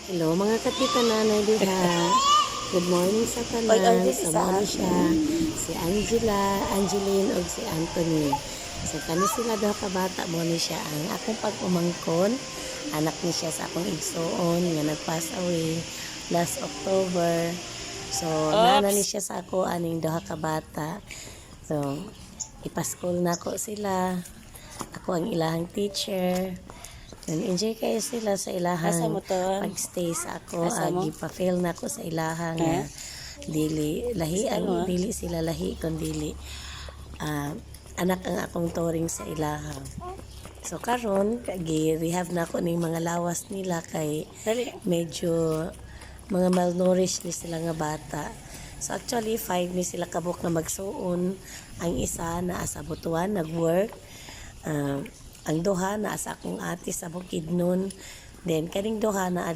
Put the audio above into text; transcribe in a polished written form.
Hello mga kapita nanay diha. Good morning sa tanan. Sa mo siya si Angela, Angeline ug si Anthony. So kani sila daw ka bata mo ni siya ang akong pag-umangkon. Anak ni siya sa akong igsoon nga nag-pass away last October. So nana ni siya sa ako aning duha ka bata. So ipaskol na ko sila. Ako ang ilahang teacher. Enjoy kayo sila sa ilahang pag-stay sa ako. Gipa-fail na ako sa ilahang dili lahi ang dili sila lahi kon dili anak ang akong turing sa ilahang. So karon gi-rehab na ako ning mga lawas nila kay medyo mga malnourished ni sila nga bata. So actually 5 ni sila kabuk na magsuon. Ang isa naa sa Butuan nag-work. Ang duha na sa akong ate sa Bukidnon. Then kaning duha na